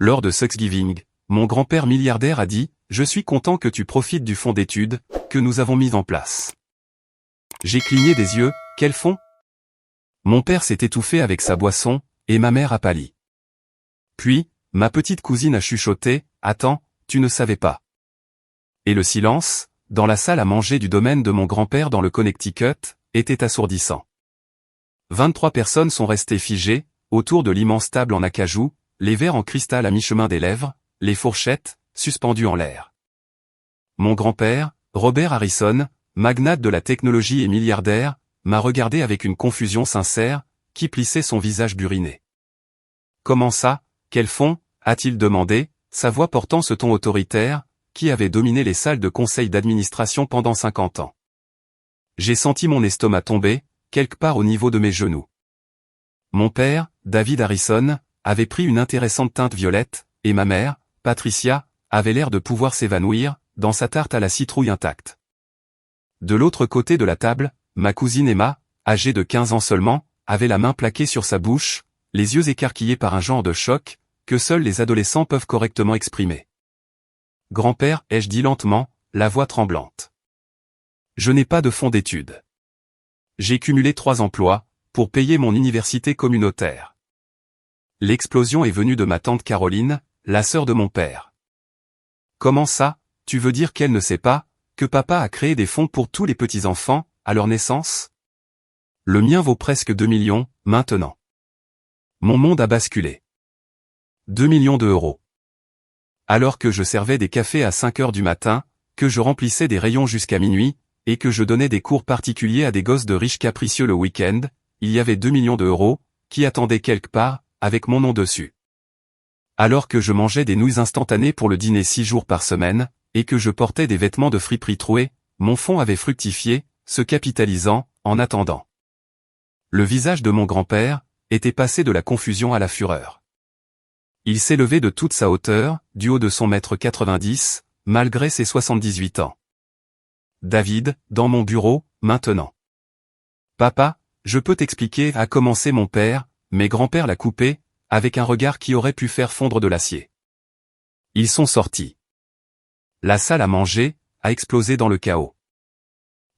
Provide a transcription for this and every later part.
lors de Thanksgiving, mon grand-père milliardaire a dit « Je suis content que tu profites du fonds d'études que nous avons mis en place. » J'ai cligné des yeux, quel fonds? Mon père s'est étouffé avec sa boisson, et ma mère a pâli. Puis, ma petite cousine a chuchoté « Attends, tu ne savais pas. » Et le silence, dans la salle à manger du domaine de mon grand-père dans le Connecticut, était assourdissant. 23 personnes sont restées figées, autour de l'immense table en acajou, les verres en cristal à mi-chemin des lèvres, les fourchettes, suspendues en l'air. Mon grand-père, Robert Harrison, magnate de la technologie et milliardaire, m'a regardé avec une confusion sincère, qui plissait son visage buriné. « Comment ça, quel fonds ?» a-t-il demandé, sa voix portant ce ton autoritaire, qui avait dominé les salles de conseil d'administration pendant 50 ans. J'ai senti mon estomac tomber, quelque part au niveau de mes genoux. Mon père, David Harrison, avait pris une intéressante teinte violette, et ma mère, Patricia, avait l'air de pouvoir s'évanouir, dans sa tarte à la citrouille intacte. De l'autre côté de la table, ma cousine Emma, âgée de 15 ans seulement, avait la main plaquée sur sa bouche, les yeux écarquillés par un genre de choc, que seuls les adolescents peuvent correctement exprimer. « Grand-père » ai-je dit lentement, la voix tremblante. Je n'ai pas de fonds d'études. J'ai cumulé 3 emplois, pour payer mon université communautaire. L'explosion est venue de ma tante Caroline, la sœur de mon père. Comment ça, tu veux dire qu'elle ne sait pas, que papa a créé des fonds pour tous les petits-enfants, à leur naissance? Le mien vaut presque 2 millions, maintenant. Mon monde a basculé. 2 millions d'euros. Alors que je servais des cafés à 5 heures du matin, que je remplissais des rayons jusqu'à minuit, et que je donnais des cours particuliers à des gosses de riches capricieux le week-end, il y avait 2 millions d'euros, qui attendaient quelque part, avec mon nom dessus. Alors que je mangeais des nouilles instantanées pour le dîner 6 jours par semaine, et que je portais des vêtements de friperie troués, mon fonds avait fructifié, se capitalisant, en attendant. Le visage de mon grand-père était passé de la confusion à la fureur. Il s'est levé de toute sa hauteur, du haut de son 1m90, malgré ses 78 ans. David, dans mon bureau, maintenant. Papa, je peux t'expliquer, a commencé mon père, mais grand-père l'a coupé, avec un regard qui aurait pu faire fondre de l'acier. Ils sont sortis. La salle à manger a explosé dans le chaos.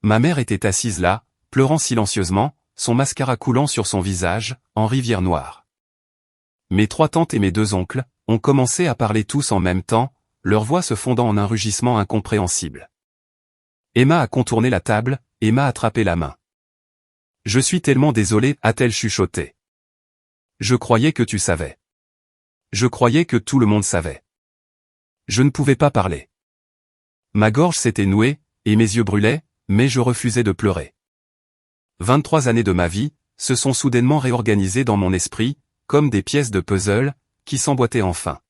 Ma mère était assise là, pleurant silencieusement, son mascara coulant sur son visage, en rivière noire. Mes 3 tantes et mes 2 oncles ont commencé à parler tous en même temps, leur voix se fondant en un rugissement incompréhensible. Emma a contourné la table, et m'a attrapé la main. « Je suis tellement désolée, a-t-elle chuchoté. Je croyais que tu savais. Je croyais que tout le monde savait. Je ne pouvais pas parler. Ma gorge s'était nouée, et mes yeux brûlaient, mais je refusais de pleurer. 23 années de ma vie se sont soudainement réorganisées dans mon esprit, comme des pièces de puzzle, qui s'emboîtaient enfin.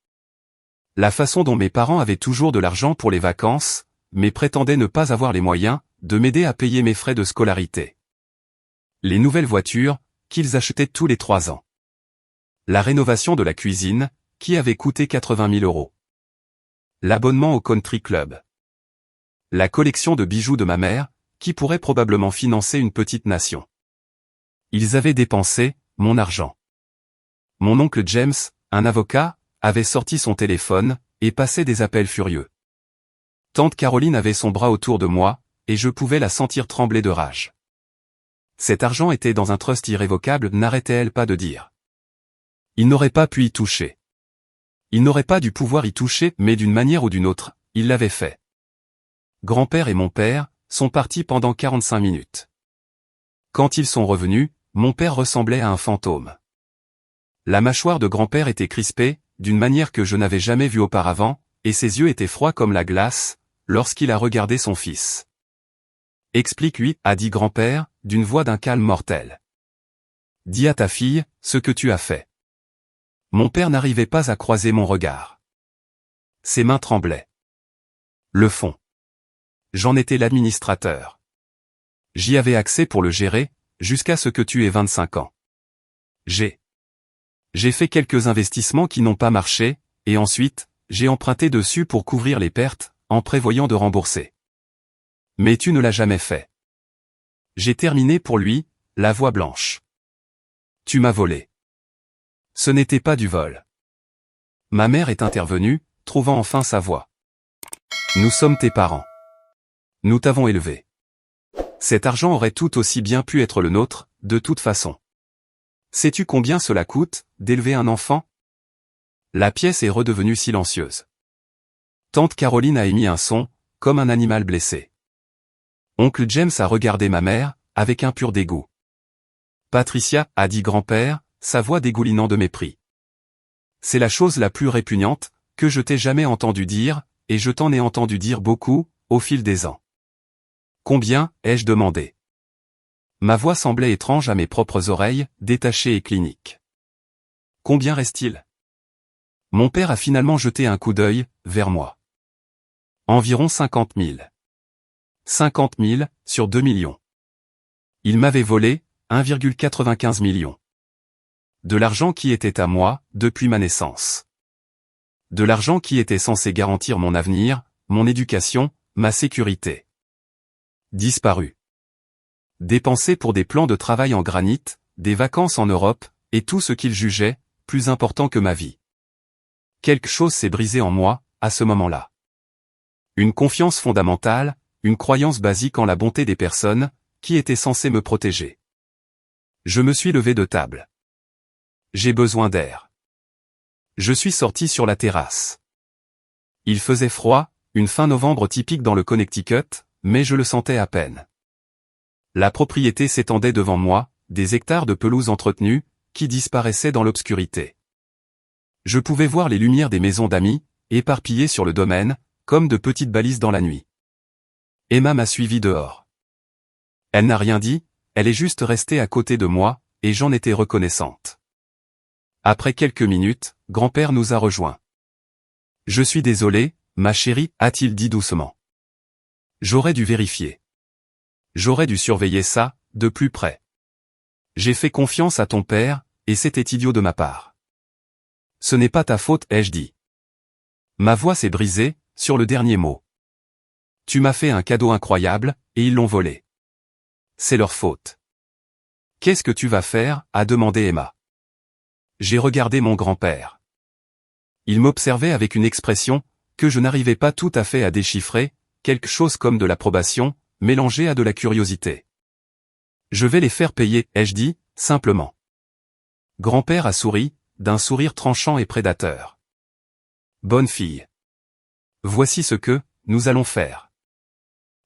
La façon dont mes parents avaient toujours de l'argent pour les vacances, mais prétendaient ne pas avoir les moyens de m'aider à payer mes frais de scolarité. Les nouvelles voitures, qu'ils achetaient tous les 3 ans. La rénovation de la cuisine, qui avait coûté 80 000 euros. L'abonnement au country club. La collection de bijoux de ma mère, qui pourrait probablement financer une petite nation. Ils avaient dépensé mon argent. Mon oncle James, un avocat, avait sorti son téléphone, et passait des appels furieux. Tante Caroline avait son bras autour de moi, et je pouvais la sentir trembler de rage. Cet argent était dans un trust irrévocable, n'arrêtait-elle pas de dire. Il n'aurait pas pu y toucher. Il n'aurait pas dû pouvoir y toucher, mais d'une manière ou d'une autre, il l'avait fait. Grand-père et mon père sont partis pendant 45 minutes. Quand ils sont revenus, mon père ressemblait à un fantôme. La mâchoire de grand-père était crispée, d'une manière que je n'avais jamais vue auparavant, et ses yeux étaient froids comme la glace, lorsqu'il a regardé son fils. « Explique-lui, a dit grand-père, d'une voix d'un calme mortel. Dis à ta fille, ce que tu as fait. » Mon père n'arrivait pas à croiser mon regard. Ses mains tremblaient. Le fonds. J'en étais l'administrateur. J'y avais accès pour le gérer, jusqu'à ce que tu aies 25 ans. J'ai fait quelques investissements qui n'ont pas marché, et ensuite, j'ai emprunté dessus pour couvrir les pertes, en prévoyant de rembourser. Mais tu ne l'as jamais fait. J'ai terminé pour lui, la voix blanche. Tu m'as volé. Ce n'était pas du vol. Ma mère est intervenue, trouvant enfin sa voie. Nous sommes tes parents. Nous t'avons élevé. Cet argent aurait tout aussi bien pu être le nôtre, de toute façon. Sais-tu combien cela coûte, d'élever un enfant? La pièce est redevenue silencieuse. Tante Caroline a émis un son, comme un animal blessé. Oncle James a regardé ma mère, avec un pur dégoût. Patricia, a dit grand-père, sa voix dégoulinant de mépris. C'est la chose la plus répugnante, que je t'ai jamais entendu dire, et je t'en ai entendu dire beaucoup, au fil des ans. Combien, ai-je demandé. Ma voix semblait étrange à mes propres oreilles, détachée et clinique. Combien reste-t-il? Mon père a finalement jeté un coup d'œil, vers moi. Environ 50 000. 50 000, sur 2 millions. Il m'avait volé, 1,95 million. De l'argent qui était à moi, depuis ma naissance. De l'argent qui était censé garantir mon avenir, mon éducation, ma sécurité. Disparu. Dépensé pour des plans de travail en granit, des vacances en Europe, et tout ce qu'il jugeait, plus important que ma vie. Quelque chose s'est brisé en moi, à ce moment-là. Une confiance fondamentale, une croyance basique en la bonté des personnes, qui étaient censées me protéger. Je me suis levé de table. J'ai besoin d'air. Je suis sorti sur la terrasse. Il faisait froid, une fin novembre typique dans le Connecticut, mais je le sentais à peine. La propriété s'étendait devant moi, des hectares de pelouse entretenue, qui disparaissaient dans l'obscurité. Je pouvais voir les lumières des maisons d'amis, éparpillées sur le domaine, comme de petites balises dans la nuit. Emma m'a suivi dehors. Elle n'a rien dit, elle est juste restée à côté de moi, et j'en étais reconnaissante. Après quelques minutes, grand-père nous a rejoints. « Je suis désolé, ma chérie, a-t-il dit doucement. J'aurais dû vérifier. J'aurais dû surveiller ça, de plus près. J'ai fait confiance à ton père, et c'était idiot de ma part. Ce n'est pas ta faute, ai-je dit. Ma voix s'est brisée, sur le dernier mot. Tu m'as fait un cadeau incroyable, et ils l'ont volé. C'est leur faute. Qu'est-ce que tu vas faire, a demandé Emma. J'ai regardé mon grand-père. Il m'observait avec une expression, que je n'arrivais pas tout à fait à déchiffrer, quelque chose comme de l'approbation, mélangée à de la curiosité. Je vais les faire payer, ai-je dit, simplement. Grand-père a souri, d'un sourire tranchant et prédateur. Bonne fille. Voici ce que, nous allons faire.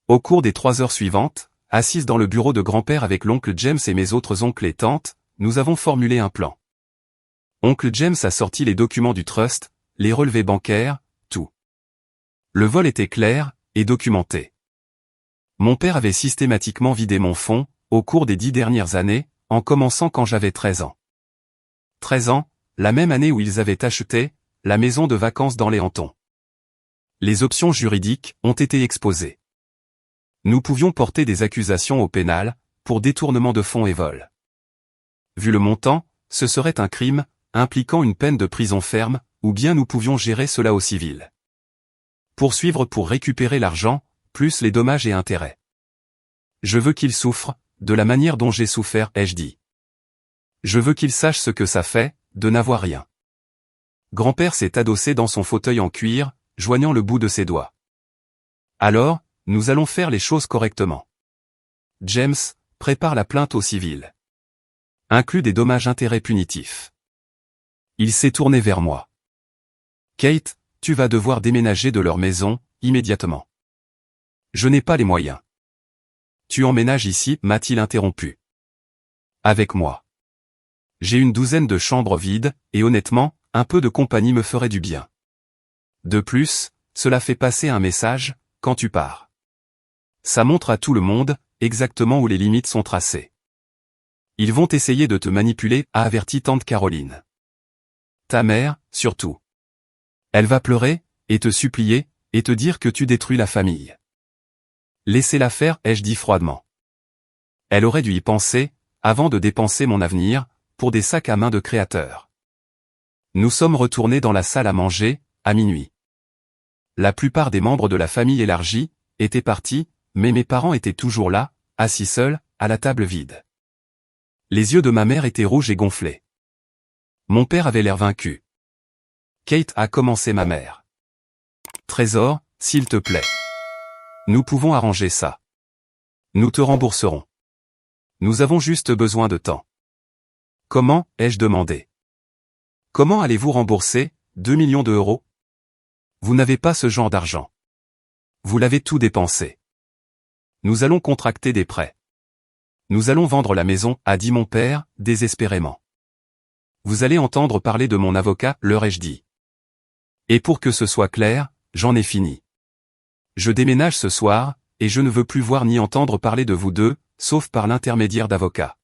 Au cours des 3 heures suivantes, assise dans le bureau de grand-père avec l'oncle James et mes autres oncles et tantes, nous avons formulé un plan. Oncle James a sorti les documents du trust, les relevés bancaires, tout. Le vol était clair, et documenté. Mon père avait systématiquement vidé mon fonds, au cours des 10 dernières années, en commençant quand j'avais 13 ans. 13 ans, la même année où ils avaient acheté, la maison de vacances dans les Hantons. Les options juridiques ont été exposées. Nous pouvions porter des accusations au pénal, pour détournement de fonds et vol. Vu le montant, ce serait un crime, impliquant une peine de prison ferme, ou bien nous pouvions gérer cela au civil. Poursuivre pour récupérer l'argent, plus les dommages et intérêts. Je veux qu'il souffre, de la manière dont j'ai souffert, ai-je dit. Je veux qu'il sache ce que ça fait, de n'avoir rien. Grand-père s'est adossé dans son fauteuil en cuir, joignant le bout de ses doigts. Alors, nous allons faire les choses correctement. James, prépare la plainte au civil. Inclut des dommages-intérêts punitifs. Il s'est tourné vers moi. Kate, tu vas devoir déménager de leur maison, immédiatement. Je n'ai pas les moyens. Tu emménages ici, m'a-t-il interrompu. Avec moi. J'ai une 12aine de chambres vides, et honnêtement, un peu de compagnie me ferait du bien. De plus, cela fait passer un message, quand tu pars. Ça montre à tout le monde, exactement où les limites sont tracées. Ils vont essayer de te manipuler, a averti tante Caroline. Ta mère, surtout. Elle va pleurer, et te supplier, et te dire que tu détruis la famille. Laissez-la faire, ai-je dit froidement. Elle aurait dû y penser, avant de dépenser mon avenir, pour des sacs à main de créateurs. Nous sommes retournés dans la salle à manger, à minuit. La plupart des membres de la famille élargie, étaient partis, mais mes parents étaient toujours là, assis seuls, à la table vide. Les yeux de ma mère étaient rouges et gonflés. Mon père avait l'air vaincu. Kate, a commencé ma mère. Trésor, s'il te plaît. Nous pouvons arranger ça. Nous te rembourserons. Nous avons juste besoin de temps. Comment, ai-je demandé. Comment allez-vous rembourser 2 millions d'euros? Vous n'avez pas ce genre d'argent. Vous l'avez tout dépensé. Nous allons contracter des prêts. Nous allons vendre la maison, a dit mon père, désespérément. Vous allez entendre parler de mon avocat, leur ai-je dit. Et pour que ce soit clair, j'en ai fini. Je déménage ce soir, et je ne veux plus voir ni entendre parler de vous deux, sauf par l'intermédiaire d'avocats.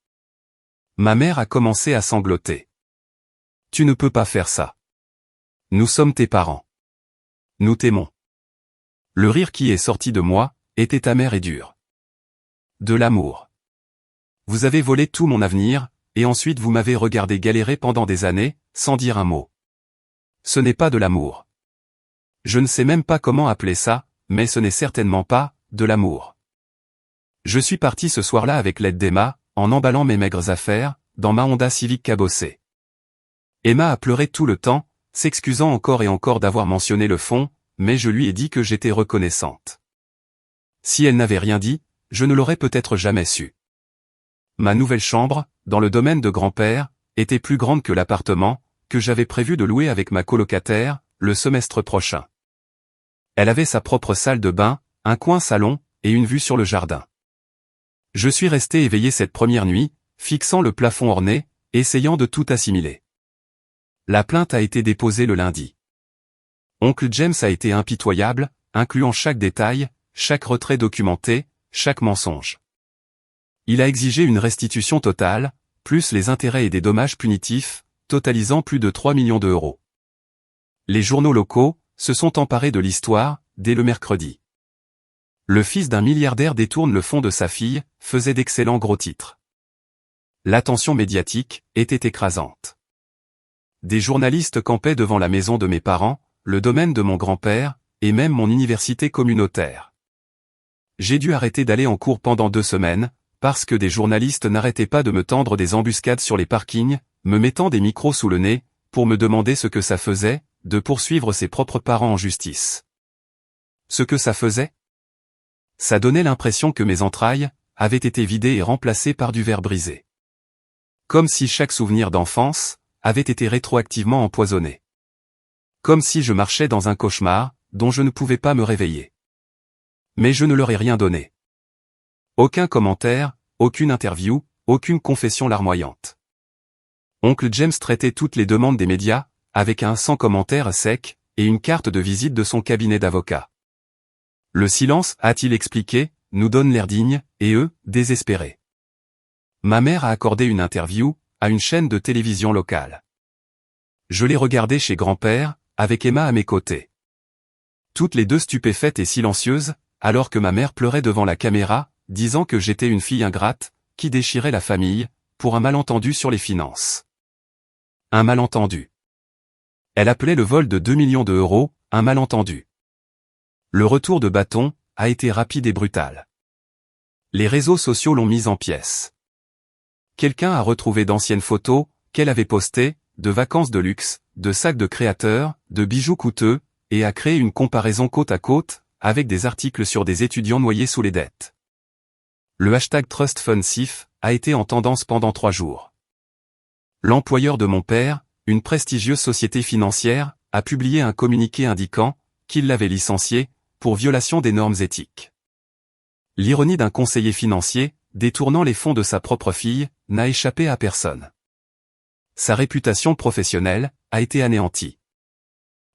Ma mère a commencé à sangloter. Tu ne peux pas faire ça. Nous sommes tes parents. Nous t'aimons. Le rire qui est sorti de moi était amer et dur. De l'amour. Vous avez volé tout mon avenir, et ensuite vous m'avez regardé galérer pendant des années, sans dire un mot. Ce n'est pas de l'amour. Je ne sais même pas comment appeler ça, mais ce n'est certainement pas de l'amour. Je suis parti ce soir-là avec l'aide d'Emma, en emballant mes maigres affaires, dans ma Honda Civic cabossée. Emma a pleuré tout le temps, s'excusant encore et encore d'avoir mentionné le fond, mais je lui ai dit que j'étais reconnaissante. Si elle n'avait rien dit, je ne l'aurais peut-être jamais su. Ma nouvelle chambre, dans le domaine de grand-père, était plus grande que l'appartement que j'avais prévu de louer avec ma colocataire, le semestre prochain. Elle avait sa propre salle de bain, un coin salon, et une vue sur le jardin. Je suis resté éveillé cette première nuit, fixant le plafond orné, essayant de tout assimiler. La plainte a été déposée le lundi. Oncle James a été impitoyable, incluant chaque détail, chaque retrait documenté, chaque mensonge. Il a exigé une restitution totale, plus les intérêts et des dommages punitifs, totalisant plus de 3 millions d'euros. Les journaux locaux se sont emparés de l'histoire, dès le mercredi. Le fils d'un milliardaire détourne le fonds de sa fille, faisait d'excellents gros titres. L'attention médiatique était écrasante. Des journalistes campaient devant la maison de mes parents, le domaine de mon grand-père, et même mon université communautaire. J'ai dû arrêter d'aller en cours pendant 2 semaines, parce que des journalistes n'arrêtaient pas de me tendre des embuscades sur les parkings, me mettant des micros sous le nez, pour me demander ce que ça faisait, de poursuivre ses propres parents en justice. Ce que ça faisait? Ça donnait l'impression que mes entrailles avaient été vidées et remplacées par du verre brisé. Comme si chaque souvenir d'enfance avait été rétroactivement empoisonné. Comme si je marchais dans un cauchemar, dont je ne pouvais pas me réveiller. Mais je ne leur ai rien donné. Aucun commentaire, aucune interview, aucune confession larmoyante. Oncle James traitait toutes les demandes des médias, avec un sans commentaire sec, et une carte de visite de son cabinet d'avocat. Le silence, a-t-il expliqué, nous donne l'air digne, et eux, désespérés. Ma mère a accordé une interview, à une chaîne de télévision locale. Je l'ai regardée chez grand-père, avec Emma à mes côtés. Toutes les deux stupéfaites et silencieuses, alors que ma mère pleurait devant la caméra, disant que j'étais une fille ingrate, qui déchirait la famille, pour un malentendu sur les finances. Un malentendu. Elle appelait le vol de 2 millions d'euros, un malentendu. Le retour de bâton a été rapide et brutal. Les réseaux sociaux l'ont mise en pièces. Quelqu'un a retrouvé d'anciennes photos qu'elle avait postées, de vacances de luxe, de sacs de créateurs, de bijoux coûteux, et a créé une comparaison côte à côte, avec des articles sur des étudiants noyés sous les dettes. Le hashtag TrustFundSif a été en tendance pendant 3 jours. L'employeur de mon père, une prestigieuse société financière, a publié un communiqué indiquant qu'il l'avait licencié pour violation des normes éthiques. L'ironie d'un conseiller financier, détournant les fonds de sa propre fille, n'a échappé à personne. Sa réputation professionnelle a été anéantie.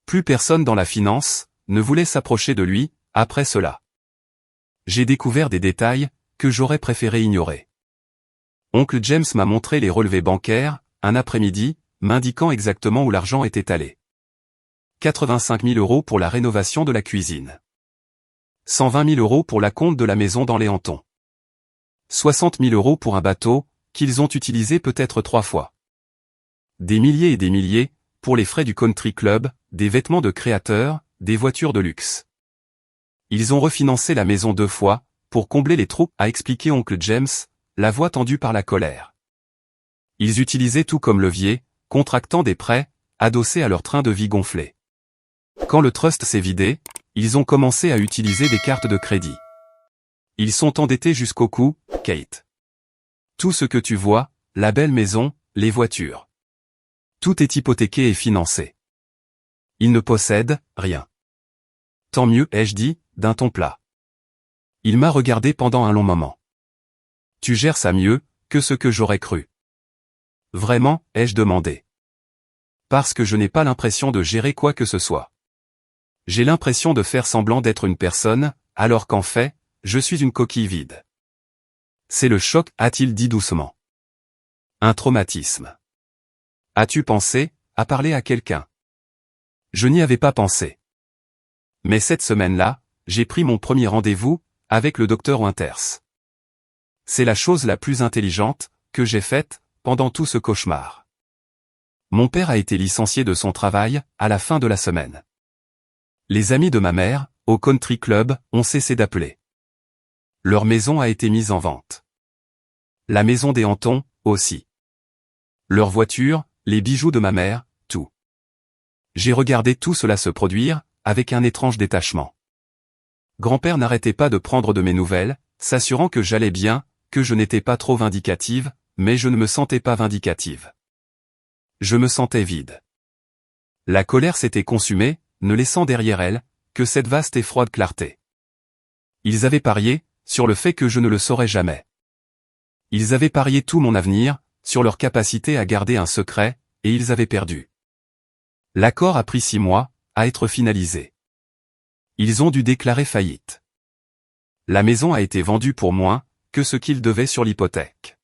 Plus personne dans la finance ne voulait s'approcher de lui, après cela. J'ai découvert des détails que j'aurais préféré ignorer. Oncle James m'a montré les relevés bancaires, un après-midi, m'indiquant exactement où l'argent était allé. 85 000 euros pour la rénovation de la cuisine. 120 000 euros pour l'acompte de la maison dans les Hantons. 60 000 euros pour un bateau, qu'ils ont utilisé peut-être 3 fois. Des milliers et des milliers, pour les frais du country club, des vêtements de créateurs, des voitures de luxe. Ils ont refinancé la maison 2 fois, pour combler les trous, a expliqué oncle James, la voix tendue par la colère. Ils utilisaient tout comme levier, contractant des prêts, adossés à leur train de vie gonflé. Quand le trust s'est vidé, ils ont commencé à utiliser des cartes de crédit. Ils sont endettés jusqu'au cou, Kate. Tout ce que tu vois, la belle maison, les voitures. Tout est hypothéqué et financé. Ils ne possèdent rien. Tant mieux, ai-je dit, d'un ton plat. Il m'a regardé pendant un long moment. Tu gères ça mieux que ce que j'aurais cru. Vraiment, ai-je demandé. Parce que je n'ai pas l'impression de gérer quoi que ce soit. J'ai l'impression de faire semblant d'être une personne, alors qu'en fait, je suis une coquille vide. C'est le choc, a-t-il dit doucement. Un traumatisme. As-tu pensé à parler à quelqu'un? Je n'y avais pas pensé. Mais cette semaine-là, j'ai pris mon premier rendez-vous avec le docteur Winters. C'est la chose la plus intelligente que j'ai faite pendant tout ce cauchemar. Mon père a été licencié de son travail à la fin de la semaine. Les amis de ma mère, au country club, ont cessé d'appeler. Leur maison a été mise en vente. La maison des Hantons, aussi. Leur voiture, les bijoux de ma mère, tout. J'ai regardé tout cela se produire, avec un étrange détachement. Grand-père n'arrêtait pas de prendre de mes nouvelles, s'assurant que j'allais bien, que je n'étais pas trop vindicative, mais je ne me sentais pas vindicative. Je me sentais vide. La colère s'était consumée, ne laissant derrière elle que cette vaste et froide clarté. Ils avaient parié sur le fait que je ne le saurais jamais. Ils avaient parié tout mon avenir sur leur capacité à garder un secret, et ils avaient perdu. L'accord a pris 6 mois à être finalisé. Ils ont dû déclarer faillite. La maison a été vendue pour moins que ce qu'ils devaient sur l'hypothèque.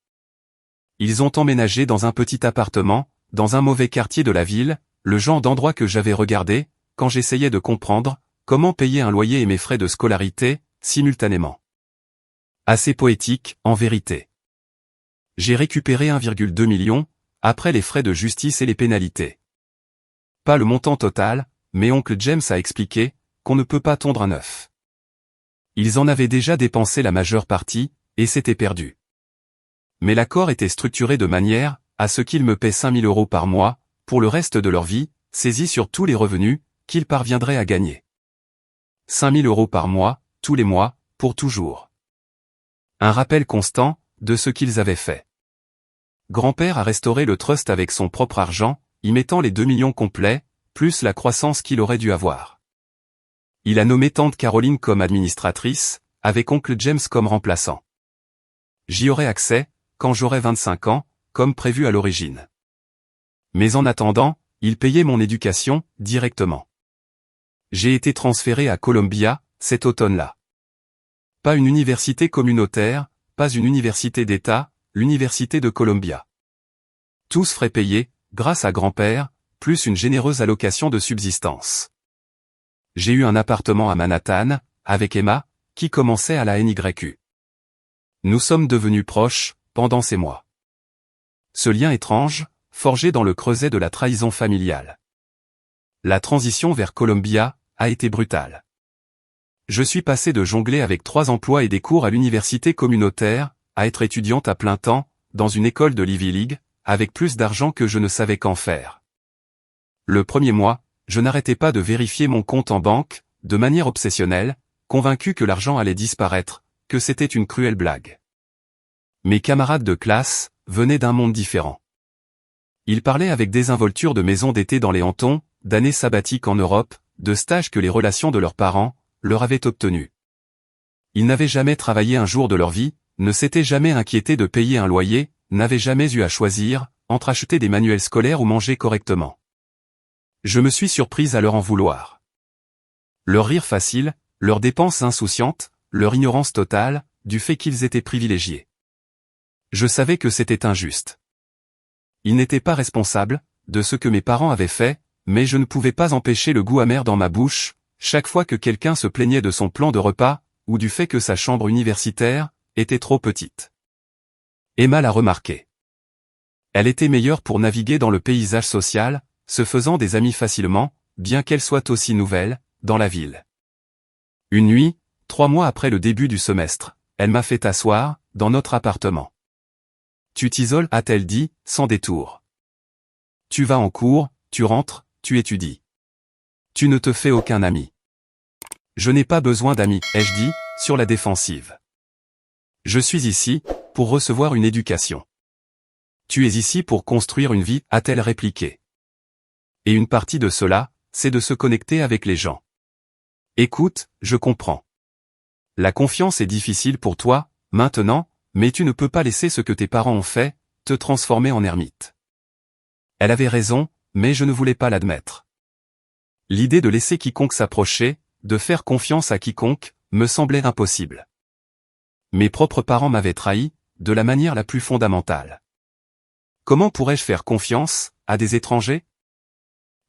Ils ont emménagé dans un petit appartement, dans un mauvais quartier de la ville, le genre d'endroit que j'avais regardé quand j'essayais de comprendre comment payer un loyer et mes frais de scolarité, simultanément. Assez poétique, en vérité. J'ai récupéré 1,2 million, après les frais de justice et les pénalités. Pas le montant total, mais oncle James a expliqué qu'on ne peut pas tondre un œuf. Ils en avaient déjà dépensé la majeure partie, et s'étaient perdus. Mais l'accord était structuré de manière à ce qu'ils me paient 5 000 € par mois, pour le reste de leur vie, saisis sur tous les revenus qu'ils parviendraient à gagner. 5 000 € par mois, tous les mois, pour toujours. Un rappel constant de ce qu'ils avaient fait. Grand-père a restauré le trust avec son propre argent, y mettant les 2 millions complets, plus la croissance qu'il aurait dû avoir. Il a nommé tante Caroline comme administratrice, avec oncle James comme remplaçant. J'y aurai accès, quand j'aurai 25 ans, comme prévu à l'origine. Mais en attendant, il payait mon éducation, directement. J'ai été transféré à Columbia, cet automne-là. Pas une université communautaire, pas une université d'État, l'université de Columbia. Tous frais payés, grâce à grand-père, plus une généreuse allocation de subsistance. J'ai eu un appartement à Manhattan, avec Emma, qui commençait à la NYU. Nous sommes devenus proches, pendant ces mois. Ce lien étrange, forgé dans le creuset de la trahison familiale. La transition vers Columbia a été brutale. Je suis passé de jongler avec 3 emplois et des cours à l'université communautaire, à être étudiante à plein temps, dans une école de l'Ivy League, avec plus d'argent que je ne savais qu'en faire. Le premier mois, je n'arrêtais pas de vérifier mon compte en banque, de manière obsessionnelle, convaincu que l'argent allait disparaître, que c'était une cruelle blague. Mes camarades de classe venaient d'un monde différent. Ils parlaient avec désinvolture de maisons d'été dans les Hantons, d'années sabbatiques en Europe, de stages que les relations de leurs parents leur avaient obtenus. Ils n'avaient jamais travaillé un jour de leur vie, ne s'étaient jamais inquiétés de payer un loyer, n'avaient jamais eu à choisir entre acheter des manuels scolaires ou manger correctement. Je me suis surprise à leur en vouloir. Leur rire facile, leurs dépenses insouciantes, leur ignorance totale, du fait qu'ils étaient privilégiés. Je savais que c'était injuste. Ils n'étaient pas responsables de ce que mes parents avaient fait, mais je ne pouvais pas empêcher le goût amer dans ma bouche, chaque fois que quelqu'un se plaignait de son plan de repas, ou du fait que sa chambre universitaire était trop petite. Emma l'a remarqué. Elle était meilleure pour naviguer dans le paysage social, se faisant des amis facilement, bien qu'elle soit aussi nouvelle, dans la ville. Une nuit, 3 mois après le début du semestre, elle m'a fait asseoir, dans notre appartement. Tu t'isoles, a-t-elle dit, sans détour. Tu vas en cours, tu rentres, tu étudies. Tu ne te fais aucun ami. Je n'ai pas besoin d'amis, ai-je dit, sur la défensive. Je suis ici, pour recevoir une éducation. Tu es ici pour construire une vie, a-t-elle répliqué. Et une partie de cela, c'est de se connecter avec les gens. Écoute, je comprends. La confiance est difficile pour toi, maintenant, mais tu ne peux pas laisser ce que tes parents ont fait, te transformer en ermite. Elle avait raison, mais je ne voulais pas l'admettre. L'idée de laisser quiconque s'approcher, de faire confiance à quiconque, me semblait impossible. Mes propres parents m'avaient trahi, de la manière la plus fondamentale. Comment pourrais-je faire confiance à des étrangers?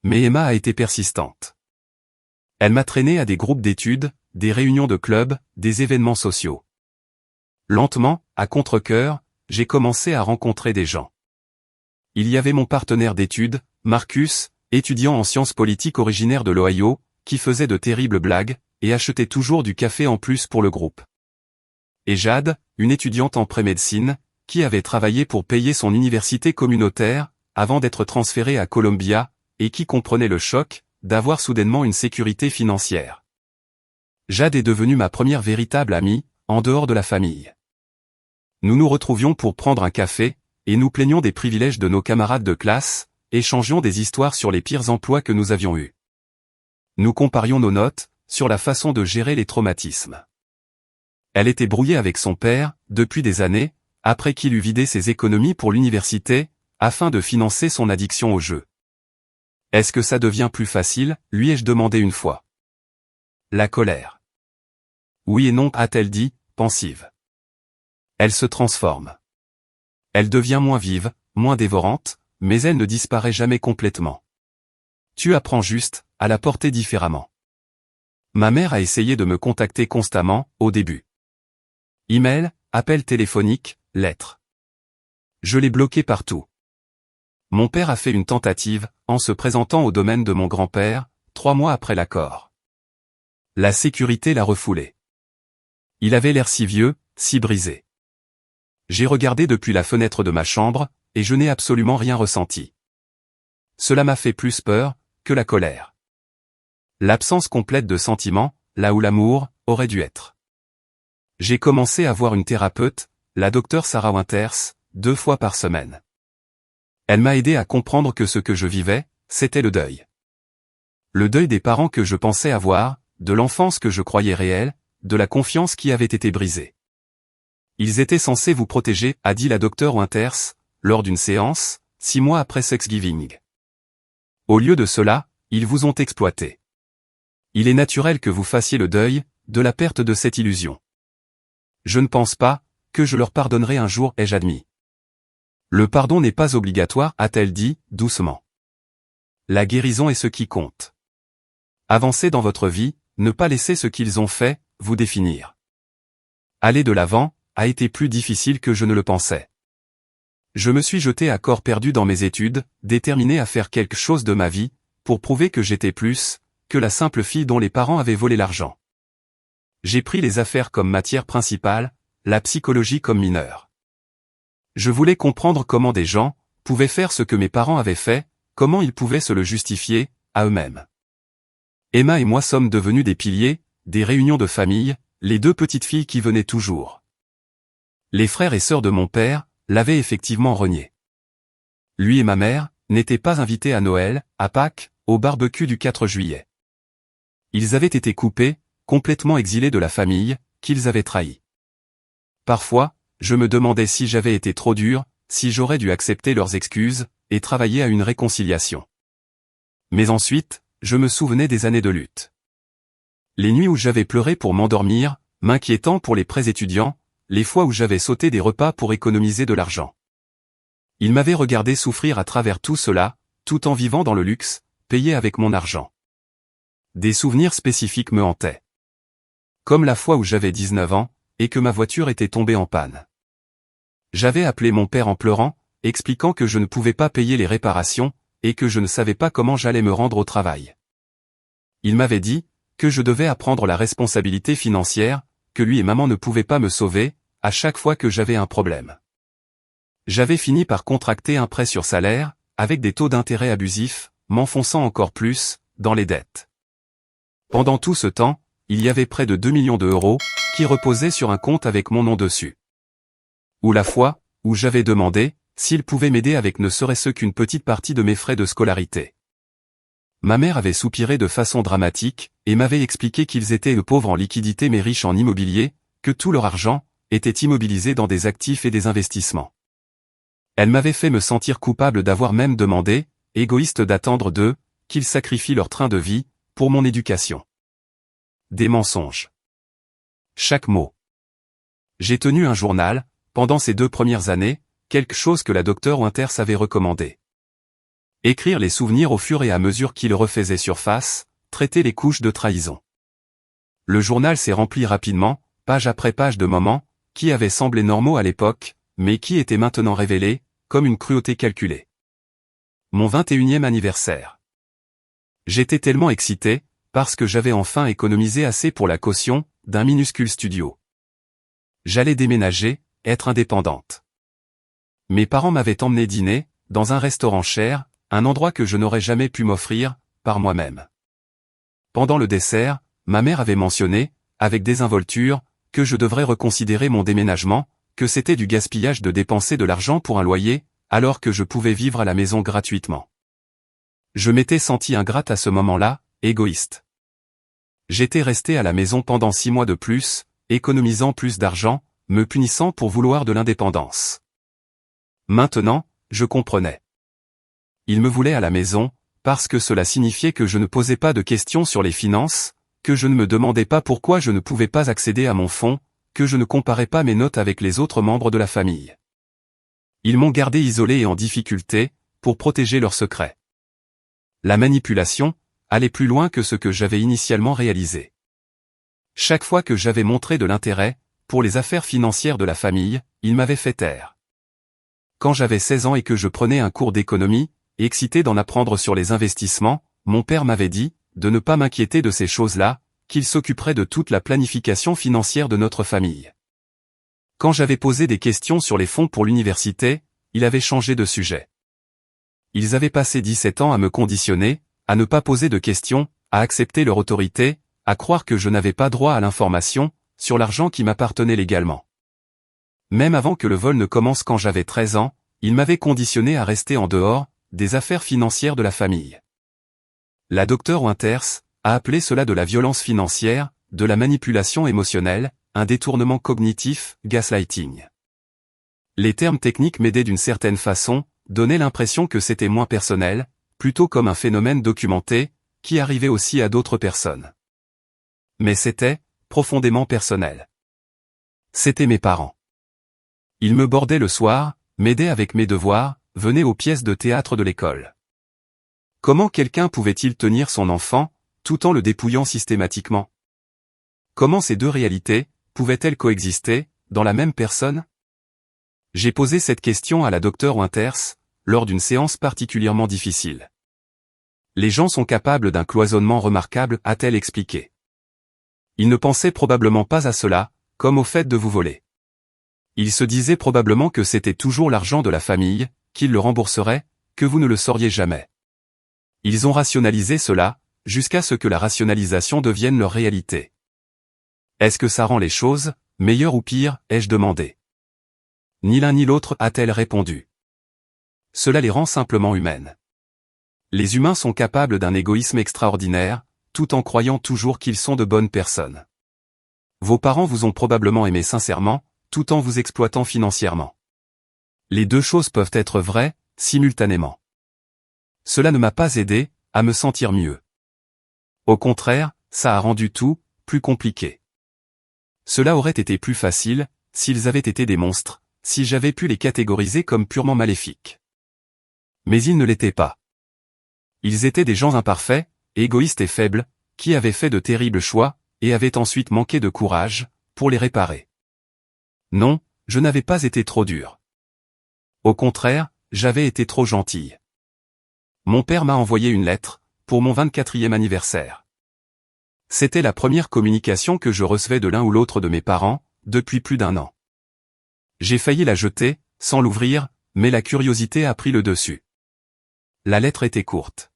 Mais Emma a été persistante. Elle m'a traîné à des groupes d'études, des réunions de clubs, des événements sociaux. Lentement, à contre-cœur, j'ai commencé à rencontrer des gens. Il y avait mon partenaire d'études, Marcus, étudiant en sciences politiques originaire de l'Ohio, qui faisait de terribles blagues, et achetait toujours du café en plus pour le groupe. Et Jade, une étudiante en pré-médecine, qui avait travaillé pour payer son université communautaire, avant d'être transférée à Columbia, et qui comprenait le choc, d'avoir soudainement une sécurité financière. Jade est devenue ma première véritable amie, en dehors de la famille. Nous nous retrouvions pour prendre un café, et nous plaignions des privilèges de nos camarades de classe, échangions des histoires sur les pires emplois que nous avions eus. Nous comparions nos notes, sur la façon de gérer les traumatismes. Elle était brouillée avec son père, depuis des années, après qu'il eut vidé ses économies pour l'université, afin de financer son addiction au jeu. Est-ce que ça devient plus facile, lui ai-je demandé une fois. La colère. Oui et non, a-t-elle dit, pensive. Elle se transforme. Elle devient moins vive, moins dévorante, mais elle ne disparaît jamais complètement. Tu apprends juste, à la porter différemment. Ma mère a essayé de me contacter constamment, au début. Email, appel téléphonique, lettres. Je l'ai bloqué partout. Mon père a fait une tentative, en se présentant au domaine de mon grand-père, 3 mois après l'accord. La sécurité l'a refoulé. Il avait l'air si vieux, si brisé. J'ai regardé depuis la fenêtre de ma chambre, et je n'ai absolument rien ressenti. Cela m'a fait plus peur, que la colère. L'absence complète de sentiments, là où l'amour, aurait dû être. J'ai commencé à voir une thérapeute, la docteure Sarah Winters, 2 fois par semaine. Elle m'a aidé à comprendre que ce que je vivais, c'était le deuil. Le deuil des parents que je pensais avoir, de l'enfance que je croyais réelle, de la confiance qui avait été brisée. Ils étaient censés vous protéger, a dit la docteure Winters, lors d'une séance, 6 mois après Thanksgiving. Au lieu de cela, ils vous ont exploité. Il est naturel que vous fassiez le deuil, de la perte de cette illusion. Je ne pense pas, que je leur pardonnerai un jour, ai-je admis. Le pardon n'est pas obligatoire, a-t-elle dit, doucement. La guérison est ce qui compte. Avancez dans votre vie, ne pas laisser ce qu'ils ont fait, vous définir. Aller de l'avant, a été plus difficile que je ne le pensais. Je me suis jeté à corps perdu dans mes études, déterminé à faire quelque chose de ma vie, pour prouver que j'étais plus, que la simple fille dont les parents avaient volé l'argent. J'ai pris les affaires comme matière principale, la psychologie comme mineure. Je voulais comprendre comment des gens pouvaient faire ce que mes parents avaient fait, comment ils pouvaient se le justifier, à eux-mêmes. Emma et moi sommes devenus des piliers, des réunions de famille, les 2 petites filles qui venaient toujours. Les frères et sœurs de mon père l'avaient effectivement renié. Lui et ma mère n'étaient pas invités à Noël, à Pâques, au barbecue du 4 juillet. Ils avaient été coupés, complètement exilés de la famille, qu'ils avaient trahie. Parfois, je me demandais si j'avais été trop dur, si j'aurais dû accepter leurs excuses, et travailler à une réconciliation. Mais ensuite, je me souvenais des années de lutte. Les nuits où j'avais pleuré pour m'endormir, m'inquiétant pour les prêts étudiants, les fois où j'avais sauté des repas pour économiser de l'argent. Ils m'avaient regardé souffrir à travers tout cela, tout en vivant dans le luxe, payé avec mon argent. Des souvenirs spécifiques me hantaient. Comme la fois où j'avais 19 ans, et que ma voiture était tombée en panne. J'avais appelé mon père en pleurant, expliquant que je ne pouvais pas payer les réparations, et que je ne savais pas comment j'allais me rendre au travail. Il m'avait dit que je devais apprendre la responsabilité financière, que lui et maman ne pouvaient pas me sauver, à chaque fois que j'avais un problème. J'avais fini par contracter un prêt sur salaire, avec des taux d'intérêt abusifs, m'enfonçant encore plus dans les dettes. Pendant tout ce temps, il y avait près de 2 millions d'euros qui reposaient sur un compte avec mon nom dessus. Ou la fois où j'avais demandé s'il pouvait m'aider avec ne serait-ce qu'une petite partie de mes frais de scolarité. Ma mère avait soupiré de façon dramatique et m'avait expliqué qu'ils étaient pauvres en liquidité mais riches en immobilier, que tout leur argent était immobilisé dans des actifs et des investissements. Elle m'avait fait me sentir coupable d'avoir même demandé, égoïste d'attendre d'eux, qu'ils sacrifient leur train de vie pour mon éducation. Des mensonges. Chaque mot. J'ai tenu un journal, pendant ces 2 premières années, quelque chose que la docteure Winters avait recommandé. Écrire les souvenirs au fur et à mesure qu'ils refaisaient surface, traiter les couches de trahison. Le journal s'est rempli rapidement, page après page de moments, qui avaient semblé normaux à l'époque, mais qui étaient maintenant révélés, comme une cruauté calculée. Mon 21e anniversaire. J'étais tellement excité, parce que j'avais enfin économisé assez pour la caution d'un minuscule studio. J'allais déménager, être indépendante. Mes parents m'avaient emmené dîner, dans un restaurant cher, un endroit que je n'aurais jamais pu m'offrir, par moi-même. Pendant le dessert, ma mère avait mentionné, avec désinvolture, que je devrais reconsidérer mon déménagement, que c'était du gaspillage de dépenser de l'argent pour un loyer, alors que je pouvais vivre à la maison gratuitement. Je m'étais senti ingrate à ce moment-là, égoïste. J'étais resté à la maison pendant 6 mois de plus, économisant plus d'argent, me punissant pour vouloir de l'indépendance. Maintenant, je comprenais. Il me voulait à la maison, parce que cela signifiait que je ne posais pas de questions sur les finances, que je ne me demandais pas pourquoi je ne pouvais pas accéder à mon fonds, que je ne comparais pas mes notes avec les autres membres de la famille. Ils m'ont gardé isolé et en difficulté, pour protéger leurs secrets. La manipulation allait plus loin que ce que j'avais initialement réalisé. Chaque fois que j'avais montré de l'intérêt pour les affaires financières de la famille, ils m'avaient fait taire. Quand j'avais 16 ans et que je prenais un cours d'économie, excité d'en apprendre sur les investissements, mon père m'avait dit de ne pas m'inquiéter de ces choses-là, qu'il s'occuperait de toute la planification financière de notre famille. Quand j'avais posé des questions sur les fonds pour l'université, il avait changé de sujet. Ils avaient passé 17 ans à me conditionner, à ne pas poser de questions, à accepter leur autorité, à croire que je n'avais pas droit à l'information sur l'argent qui m'appartenait légalement. Même avant que le vol ne commence quand j'avais 13 ans, ils m'avaient conditionné à rester en dehors des affaires financières de la famille. La docteure Winters a appelé cela de la violence financière, de la manipulation émotionnelle, un détournement cognitif, gaslighting. Les termes techniques m'aidaient d'une certaine façon, donnaient l'impression que c'était moins personnel, plutôt comme un phénomène documenté, qui arrivait aussi à d'autres personnes. Mais c'était profondément personnel. C'étaient mes parents. Ils me bordaient le soir, m'aidaient avec mes devoirs, venaient aux pièces de théâtre de l'école. Comment quelqu'un pouvait-il tenir son enfant, tout en le dépouillant systématiquement? Comment ces 2 réalités pouvaient-elles coexister, dans la même personne? J'ai posé cette question à la docteure Winters, lors d'une séance particulièrement difficile. Les gens sont capables d'un cloisonnement remarquable, a-t-elle expliqué. Ils ne pensaient probablement pas à cela, comme au fait de vous voler. Ils se disaient probablement que c'était toujours l'argent de la famille, qu'ils le rembourseraient, que vous ne le sauriez jamais. Ils ont rationalisé cela, jusqu'à ce que la rationalisation devienne leur réalité. Est-ce que ça rend les choses meilleures ou pires, ai-je demandé. Ni l'un ni l'autre, a-t-elle répondu. Cela les rend simplement humaines. Les humains sont capables d'un égoïsme extraordinaire, tout en croyant toujours qu'ils sont de bonnes personnes. Vos parents vous ont probablement aimé sincèrement, tout en vous exploitant financièrement. Les 2 choses peuvent être vraies, simultanément. Cela ne m'a pas aidé à me sentir mieux. Au contraire, ça a rendu tout plus compliqué. Cela aurait été plus facile, s'ils avaient été des monstres, si j'avais pu les catégoriser comme purement maléfiques. Mais ils ne l'étaient pas. Ils étaient des gens imparfaits, égoïstes et faibles, qui avaient fait de terribles choix, et avaient ensuite manqué de courage, pour les réparer. Non, je n'avais pas été trop dur. Au contraire, j'avais été trop gentille. Mon père m'a envoyé une lettre, pour mon 24e anniversaire. C'était la première communication que je recevais de l'un ou l'autre de mes parents, depuis plus d'1 an. J'ai failli la jeter, sans l'ouvrir, mais la curiosité a pris le dessus. La lettre était courte.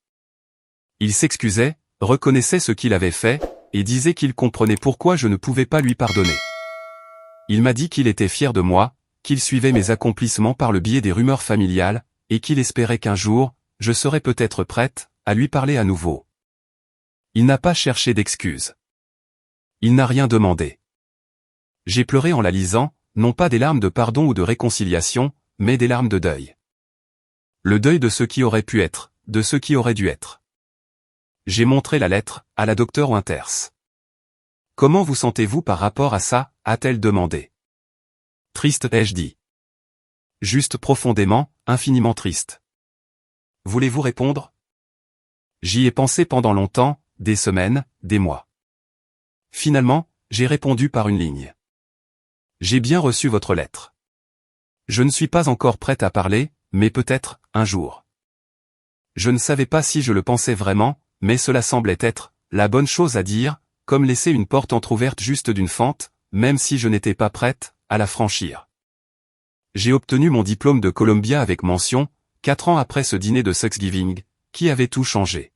Il s'excusait, reconnaissait ce qu'il avait fait, et disait qu'il comprenait pourquoi je ne pouvais pas lui pardonner. Il m'a dit qu'il était fier de moi, qu'il suivait mes accomplissements par le biais des rumeurs familiales, et qu'il espérait qu'un jour, je serais peut-être prête à lui parler à nouveau. Il n'a pas cherché d'excuses. Il n'a rien demandé. J'ai pleuré en la lisant, non pas des larmes de pardon ou de réconciliation, mais des larmes de deuil. Le deuil de ce qui aurait pu être, de ce qui aurait dû être. J'ai montré la lettre à la docteure Winters. « Comment vous sentez-vous par rapport à ça ?» a-t-elle demandé. « Triste, ai-je dit. Juste profondément, infiniment triste. Voulez-vous répondre ? J'y ai pensé pendant longtemps, des semaines, des mois. Finalement, j'ai répondu par une ligne. J'ai bien reçu votre lettre. Je ne suis pas encore prête à parler, mais peut-être, un jour. Je ne savais pas si je le pensais vraiment, mais cela semblait être la bonne chose à dire, comme laisser une porte entr'ouverte juste d'une fente, même si je n'étais pas prête à la franchir. J'ai obtenu mon diplôme de Columbia avec mention, 4 ans après ce dîner de Thanksgiving, qui avait tout changé.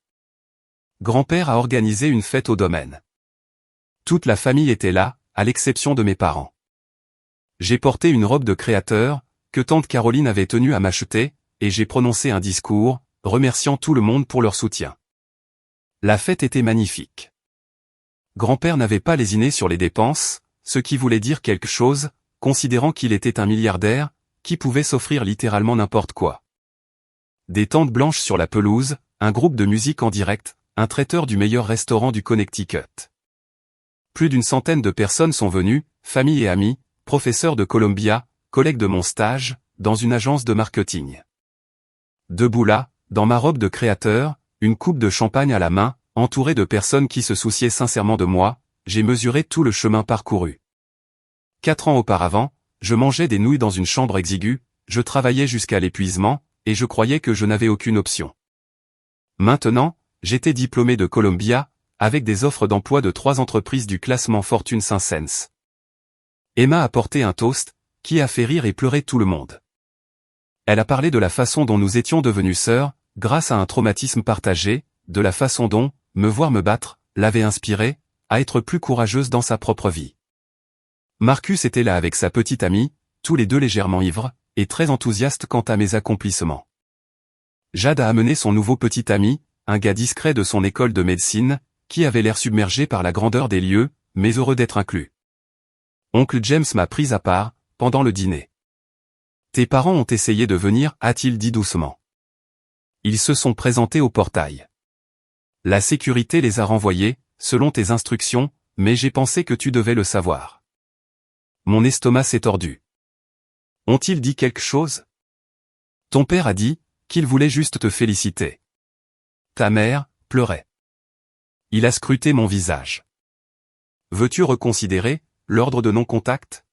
Grand-père a organisé une fête au domaine. Toute la famille était là, à l'exception de mes parents. J'ai porté une robe de créateur, que tante Caroline avait tenu à m'acheter, et j'ai prononcé un discours, remerciant tout le monde pour leur soutien. La fête était magnifique. Grand-père n'avait pas lésiné sur les dépenses, ce qui voulait dire quelque chose, considérant qu'il était un milliardaire, qui pouvait s'offrir littéralement n'importe quoi. Des tentes blanches sur la pelouse, un groupe de musique en direct, un traiteur du meilleur restaurant du Connecticut. Plus d'une centaine de personnes sont venues, famille et amis, professeurs de Columbia, collègues de mon stage, dans une agence de marketing. Debout là, dans ma robe de créateur, une coupe de champagne à la main, entouré de personnes qui se souciaient sincèrement de moi, j'ai mesuré tout le chemin parcouru. 4 ans auparavant, je mangeais des nouilles dans une chambre exiguë, je travaillais jusqu'à l'épuisement, et je croyais que je n'avais aucune option. Maintenant, j'étais diplômé de Columbia, avec des offres d'emploi de 3 entreprises du classement Fortune 500. Emma a porté un toast, qui a fait rire et pleurer tout le monde. Elle a parlé de la façon dont nous étions devenus sœurs, grâce à un traumatisme partagé, de la façon dont, me voir me battre, l'avait inspirée, à être plus courageuse dans sa propre vie. Marcus était là avec sa petite amie, tous les deux légèrement ivres, et très enthousiastes quant à mes accomplissements. Jade a amené son nouveau petit ami, un gars discret de son école de médecine, qui avait l'air submergé par la grandeur des lieux, mais heureux d'être inclus. Oncle James m'a prise à part, pendant le dîner. « Tes parents ont essayé de venir » a-t-il dit doucement. Ils se sont présentés au portail. La sécurité les a renvoyés, selon tes instructions, mais j'ai pensé que tu devais le savoir. Mon estomac s'est tordu. Ont-ils dit quelque chose? Ton père a dit qu'il voulait juste te féliciter. Ta mère pleurait. Il a scruté mon visage. Veux-tu reconsidérer l'ordre de non-contact?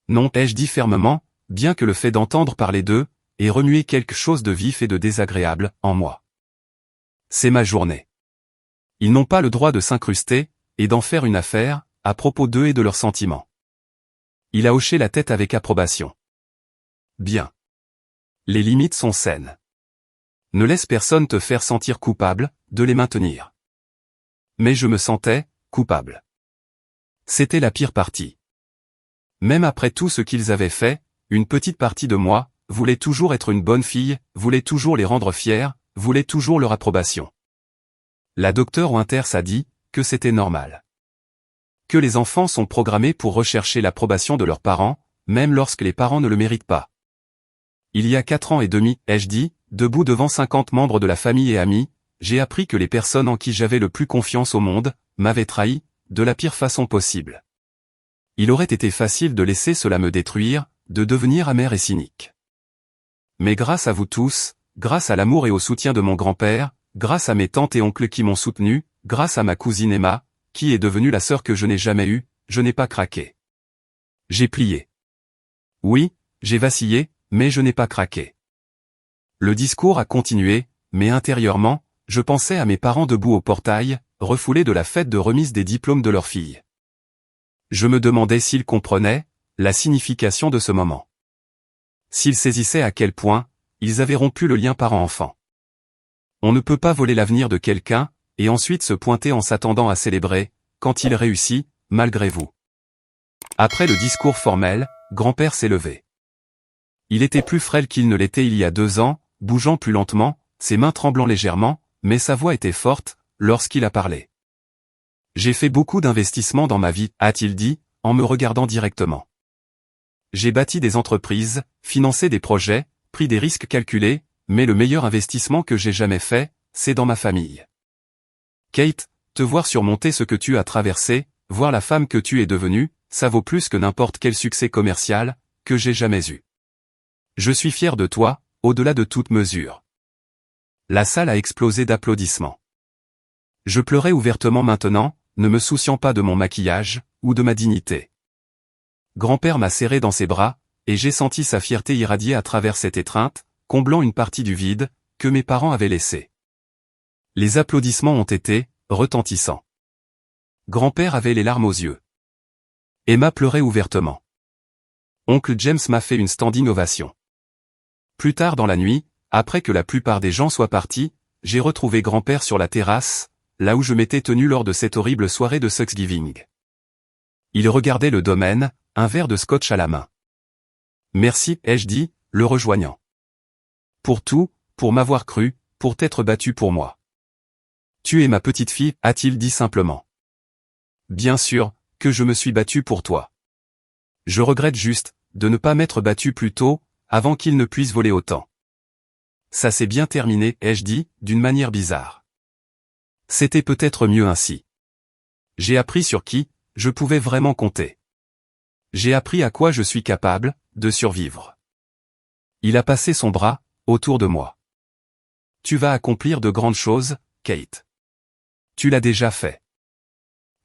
Non, ai-je dit fermement, bien que le fait d'entendre parler d'eux ait remué quelque chose de vif et de désagréable en moi. C'est ma journée. Ils n'ont pas le droit de s'incruster et d'en faire une affaire à propos d'eux et de leurs sentiments. Il a hoché la tête avec approbation. Bien. Les limites sont saines. Ne laisse personne te faire sentir coupable de les maintenir. Mais je me sentais coupable. C'était la pire partie. Même après tout ce qu'ils avaient fait, une petite partie de moi voulait toujours être une bonne fille, voulait toujours les rendre fiers, voulait toujours leur approbation. La docteure Winters a dit que c'était normal. Que les enfants sont programmés pour rechercher l'approbation de leurs parents, même lorsque les parents ne le méritent pas. Il y a 4 ans et demi, ai-je dit, debout devant 50 membres de la famille et amis, j'ai appris que les personnes en qui j'avais le plus confiance au monde m'avaient trahi, de la pire façon possible. Il aurait été facile de laisser cela me détruire, de devenir amer et cynique. Mais grâce à vous tous, grâce à l'amour et au soutien de mon grand-père, grâce à mes tantes et oncles qui m'ont soutenu, grâce à ma cousine Emma, qui est devenue la sœur que je n'ai jamais eue, je n'ai pas craqué. J'ai plié. Oui, j'ai vacillé, mais je n'ai pas craqué. Le discours a continué, mais intérieurement, je pensais à mes parents debout au portail, refoulés de la fête de remise des diplômes de leur fille. Je me demandais s'ils comprenaient la signification de ce moment. S'ils saisissaient à quel point ils avaient rompu le lien parent-enfant. On ne peut pas voler l'avenir de quelqu'un, et ensuite se pointer en s'attendant à célébrer, quand il réussit, malgré vous. Après le discours formel, grand-père s'est levé. Il était plus frêle qu'il ne l'était il y a 2 ans, bougeant plus lentement, ses mains tremblant légèrement, mais sa voix était forte, lorsqu'il a parlé. J'ai fait beaucoup d'investissements dans ma vie, a-t-il dit, en me regardant directement. J'ai bâti des entreprises, financé des projets, pris des risques calculés, mais le meilleur investissement que j'ai jamais fait, c'est dans ma famille. Kate, te voir surmonter ce que tu as traversé, voir la femme que tu es devenue, ça vaut plus que n'importe quel succès commercial, que j'ai jamais eu. Je suis fier de toi, au-delà de toute mesure. La salle a explosé d'applaudissements. Je pleurais ouvertement maintenant, ne me souciant pas de mon maquillage, ou de ma dignité. Grand-père m'a serré dans ses bras, et j'ai senti sa fierté irradier à travers cette étreinte, comblant une partie du vide, que mes parents avaient laissé. Les applaudissements ont été, retentissants. Grand-père avait les larmes aux yeux. Emma pleurait ouvertement. Oncle James m'a fait une standing ovation. Plus tard dans la nuit, après que la plupart des gens soient partis, j'ai retrouvé grand-père sur la terrasse, là où je m'étais tenu lors de cette horrible soirée de Thanksgiving. Il regardait le domaine, un verre de scotch à la main. Merci, ai-je dit, le rejoignant. Pour tout, pour m'avoir cru, pour t'être battu pour moi. Tu es ma petite fille, a-t-il dit simplement. Bien sûr, que je me suis battu pour toi. Je regrette juste, de ne pas m'être battu plus tôt, avant qu'il ne puisse voler autant. Ça s'est bien terminé, ai-je dit, d'une manière bizarre. C'était peut-être mieux ainsi. J'ai appris sur qui je pouvais vraiment compter. J'ai appris à quoi je suis capable de survivre. Il a passé son bras autour de moi. Tu vas accomplir de grandes choses, Kate. Tu l'as déjà fait.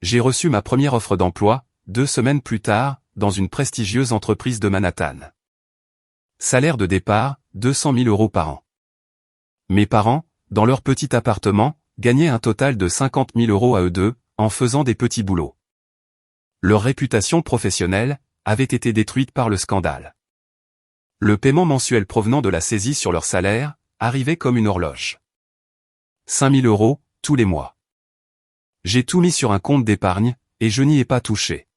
J'ai reçu ma première offre d'emploi, 2 semaines plus tard, dans une prestigieuse entreprise de Manhattan. Salaire de départ, 200 000 € par an. Mes parents, dans leur petit appartement, gagnaient un total de 50 000 € à eux deux, en faisant des petits boulots. Leur réputation professionnelle avait été détruite par le scandale. Le paiement mensuel provenant de la saisie sur leur salaire arrivait comme une horloge. 5 000 € tous les mois. J'ai tout mis sur un compte d'épargne, et je n'y ai pas touché.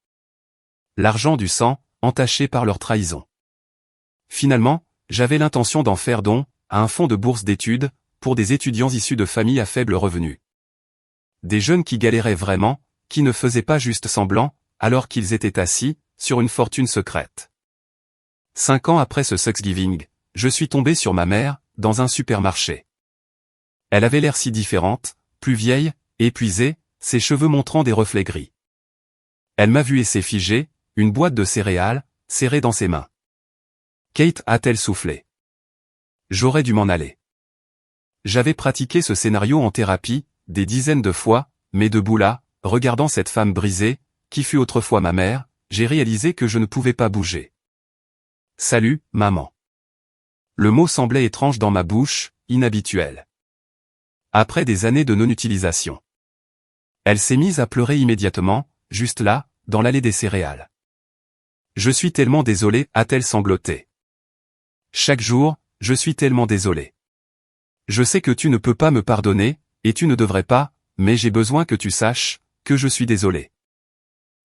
L'argent du sang, entaché par leur trahison. Finalement, j'avais l'intention d'en faire don, à un fonds de bourse d'études, pour des étudiants issus de familles à faible revenu. Des jeunes qui galéraient vraiment, qui ne faisaient pas juste semblant, alors qu'ils étaient assis, sur une fortune secrète. 5 ans après ce Thanksgiving, je suis tombé sur ma mère, dans un supermarché. Elle avait l'air si différente, plus vieille, épuisée, ses cheveux montrant des reflets gris. Elle m'a vu et s'est figée, une boîte de céréales, serrée dans ses mains. Kate, a-t-elle soufflé. J'aurais dû m'en aller. J'avais pratiqué ce scénario en thérapie, des dizaines de fois, mais debout là, regardant cette femme brisée, qui fut autrefois ma mère, j'ai réalisé que je ne pouvais pas bouger. Salut, maman. Le mot semblait étrange dans ma bouche, inhabituel. Après des années de non-utilisation. Elle s'est mise à pleurer immédiatement, juste là, dans l'allée des céréales. Je suis tellement désolé, a-t-elle sangloté. Chaque jour, je suis tellement désolé. Je sais que tu ne peux pas me pardonner, et tu ne devrais pas, mais j'ai besoin que tu saches, que je suis désolé.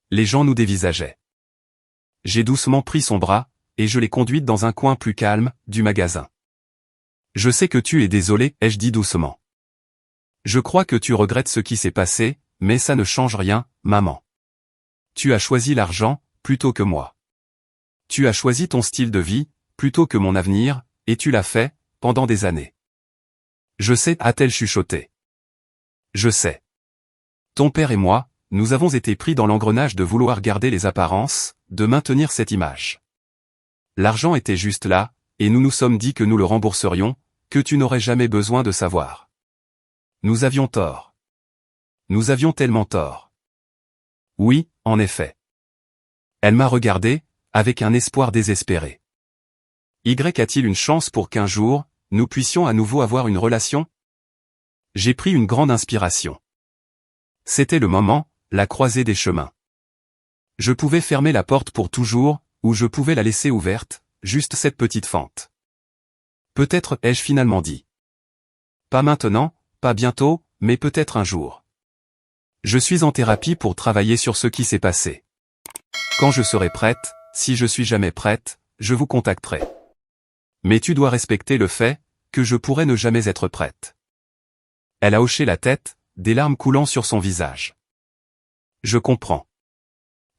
Les gens nous dévisageaient. J'ai doucement pris son bras, et je l'ai conduite dans un coin plus calme, du magasin. Je sais que tu es désolé, ai-je dit doucement. Je crois que tu regrettes ce qui s'est passé, mais ça ne change rien, maman. Tu as choisi l'argent, plutôt que moi. Tu as choisi ton style de vie, plutôt que mon avenir, et tu l'as fait, pendant des années. Je sais, a-t-elle chuchoté. Je sais. Ton père et moi, nous avons été pris dans l'engrenage de vouloir garder les apparences, de maintenir cette image. L'argent était juste là, et nous nous sommes dit que nous le rembourserions, que tu n'aurais jamais besoin de savoir. Nous avions tort. Nous avions tellement tort. Oui, en effet. Elle m'a regardé, avec un espoir désespéré. A-t-il une chance pour qu'un jour, nous puissions à nouveau avoir une relation? J'ai pris une grande inspiration. C'était le moment, la croisée des chemins. Je pouvais fermer la porte pour toujours, ou je pouvais la laisser ouverte, juste cette petite fente. Peut-être ai-je finalement dit. Pas maintenant, pas bientôt, mais peut-être un jour. Je suis en thérapie pour travailler sur ce qui s'est passé. Quand je serai prête, si je suis jamais prête, je vous contacterai. Mais tu dois respecter le fait que je pourrais ne jamais être prête. Elle a hoché la tête, des larmes coulant sur son visage. Je comprends.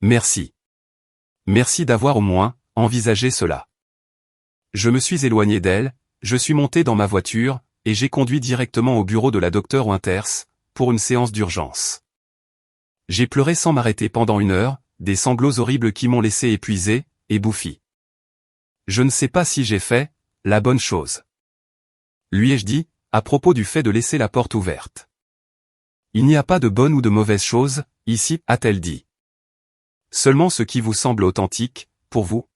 Merci. Merci d'avoir au moins envisagé cela. Je me suis éloigné d'elle, je suis monté dans ma voiture, et j'ai conduit directement au bureau de la docteure Winters, pour une séance d'urgence. J'ai pleuré sans m'arrêter pendant 1 heure, des sanglots horribles qui m'ont laissé épuisé et bouffi. Je ne sais pas si j'ai fait la bonne chose. Lui ai-je dit, à propos du fait de laisser la porte ouverte. Il n'y a pas de bonne ou de mauvaise chose, ici, a-t-elle dit. Seulement ce qui vous semble authentique, pour vous.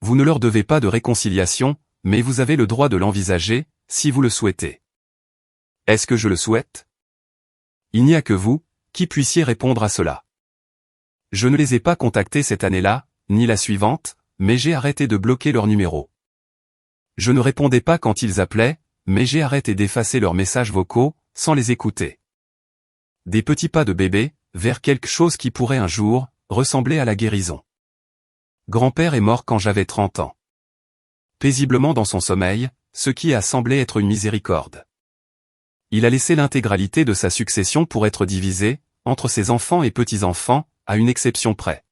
Vous ne leur devez pas de réconciliation, mais vous avez le droit de l'envisager, si vous le souhaitez. Est-ce que je le souhaite? Il n'y a que vous, qui puissiez répondre à cela. Je ne les ai pas contactés cette année-là, ni la suivante, mais j'ai arrêté de bloquer leur numéro. Je ne répondais pas quand ils appelaient, mais j'ai arrêté d'effacer leurs messages vocaux, sans les écouter. Des petits pas de bébé, vers quelque chose qui pourrait un jour ressembler à la guérison. Grand-père est mort quand j'avais 30 ans. Paisiblement dans son sommeil, ce qui a semblé être une miséricorde. Il a laissé l'intégralité de sa succession pour être divisée, entre ses enfants et petits-enfants, à une exception près.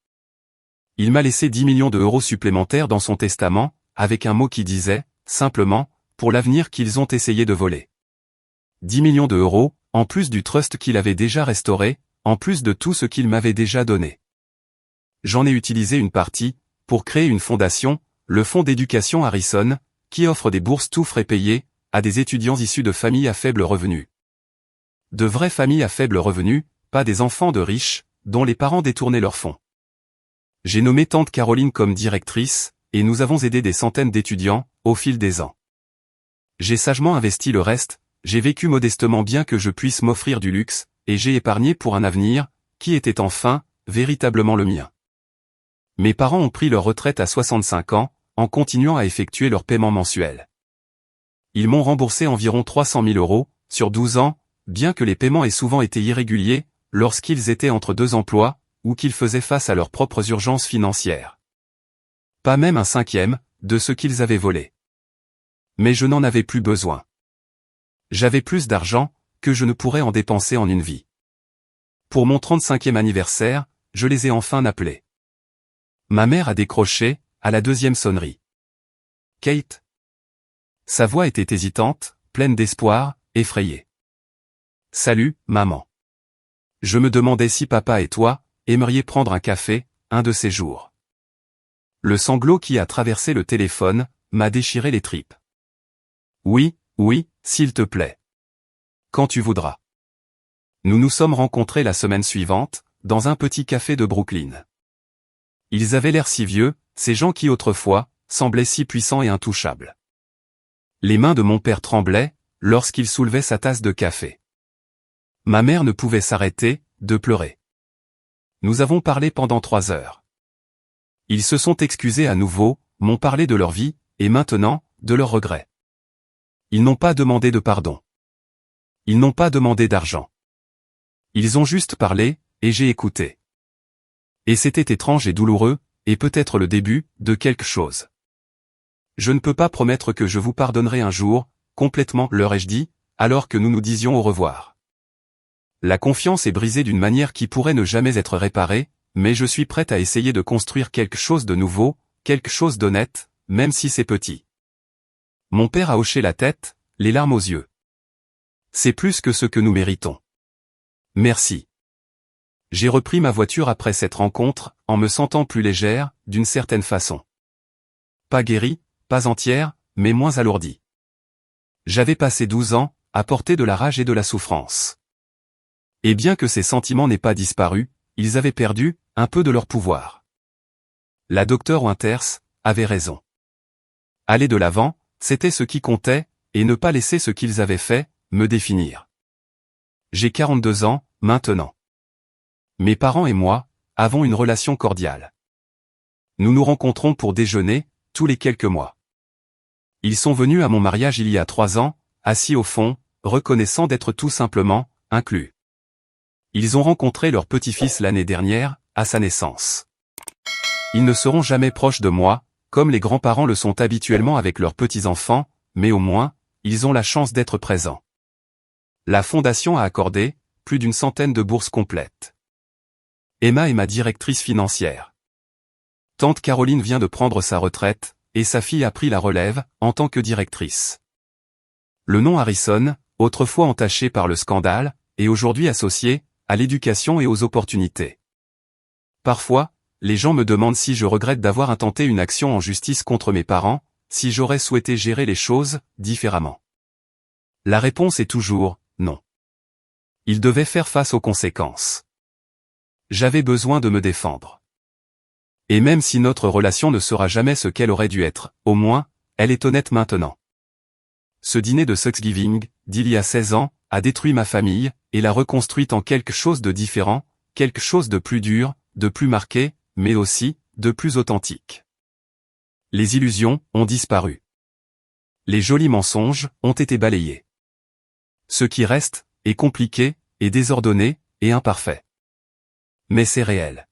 Il m'a laissé 10 millions d'euros supplémentaires dans son testament, avec un mot qui disait, simplement, pour l'avenir qu'ils ont essayé de voler. 10 millions d'euros, en plus du trust qu'il avait déjà restauré, en plus de tout ce qu'il m'avait déjà donné. J'en ai utilisé une partie, pour créer une fondation, le Fonds d'éducation Harrison, qui offre des bourses tout frais payées, à des étudiants issus de familles à faible revenu. De vraies familles à faible revenu, pas des enfants de riches, dont les parents détournaient leurs fonds. J'ai nommé tante Caroline comme directrice, et nous avons aidé des centaines d'étudiants, au fil des ans. J'ai sagement investi le reste, j'ai vécu modestement bien que je puisse m'offrir du luxe, et j'ai épargné pour un avenir, qui était enfin, véritablement le mien. Mes parents ont pris leur retraite à 65 ans, en continuant à effectuer leur paiement mensuel. Ils m'ont remboursé environ 300 000 euros, sur 12 ans, bien que les paiements aient souvent été irréguliers, lorsqu'ils étaient entre 2 emplois, ou qu'ils faisaient face à leurs propres urgences financières. Pas même un 5e, de ce qu'ils avaient volé. Mais je n'en avais plus besoin. J'avais plus d'argent, que je ne pourrais en dépenser en une vie. Pour mon 35e anniversaire, je les ai enfin appelés. Ma mère a décroché, à la 2e sonnerie. Kate. Sa voix était hésitante, pleine d'espoir, effrayée. Salut, maman. Je me demandais si papa et toi, aimeriez prendre un café, un de ces jours. Le sanglot qui a traversé le téléphone, m'a déchiré les tripes. Oui, oui, s'il te plaît. Quand tu voudras. Nous nous sommes rencontrés la semaine suivante, dans un petit café de Brooklyn. Ils avaient l'air si vieux, ces gens qui autrefois, semblaient si puissants et intouchables. Les mains de mon père tremblaient, lorsqu'il soulevait sa tasse de café. Ma mère ne pouvait s'arrêter, de pleurer. Nous avons parlé pendant 3 heures. Ils se sont excusés à nouveau, m'ont parlé de leur vie, et maintenant, de leurs regrets. Ils n'ont pas demandé de pardon. Ils n'ont pas demandé d'argent. Ils ont juste parlé, et j'ai écouté. Et c'était étrange et douloureux, et peut-être le début, de quelque chose. Je ne peux pas promettre que je vous pardonnerai un jour, complètement, leur ai-je dit, alors que nous nous disions au revoir. La confiance est brisée d'une manière qui pourrait ne jamais être réparée, mais je suis prête à essayer de construire quelque chose de nouveau, quelque chose d'honnête, même si c'est petit. Mon père a hoché la tête, les larmes aux yeux. C'est plus que ce que nous méritons. Merci. J'ai repris ma voiture après cette rencontre, en me sentant plus légère, d'une certaine façon. Pas guérie, pas entière, mais moins alourdie. J'avais passé 12 ans, à porter de la rage et de la souffrance. Et bien que ces sentiments n'aient pas disparu, ils avaient perdu, un peu de leur pouvoir. La docteure Winters avait raison. Aller de l'avant, c'était ce qui comptait, et ne pas laisser ce qu'ils avaient fait, me définir. J'ai 42 ans, maintenant. Mes parents et moi, avons une relation cordiale. Nous nous rencontrons pour déjeuner, tous les quelques mois. Ils sont venus à mon mariage il y a 3 ans, assis au fond, reconnaissant d'être tout simplement inclus. Ils ont rencontré leur petit-fils l'année dernière, à sa naissance. Ils ne seront jamais proches de moi, comme les grands-parents le sont habituellement avec leurs petits-enfants, mais au moins, ils ont la chance d'être présents. La Fondation a accordé plus d'une centaine de bourses complètes. Emma est ma directrice financière. Tante Caroline vient de prendre sa retraite, et sa fille a pris la relève, en tant que directrice. Le nom Harrison, autrefois entaché par le scandale, est aujourd'hui associé à l'éducation et aux opportunités. Parfois, les gens me demandent si je regrette d'avoir intenté une action en justice contre mes parents, si j'aurais souhaité gérer les choses différemment. La réponse est toujours non. Ils devaient faire face aux conséquences. J'avais besoin de me défendre. Et même si notre relation ne sera jamais ce qu'elle aurait dû être, au moins, elle est honnête maintenant. Ce dîner de Thanksgiving, d'il y a 16 ans, a détruit ma famille, et l'a reconstruite en quelque chose de différent, quelque chose de plus dur, de plus marqué, mais aussi, de plus authentique. Les illusions ont disparu. Les jolis mensonges ont été balayés. Ce qui reste est compliqué, et désordonné, et imparfait. Mais c'est réel.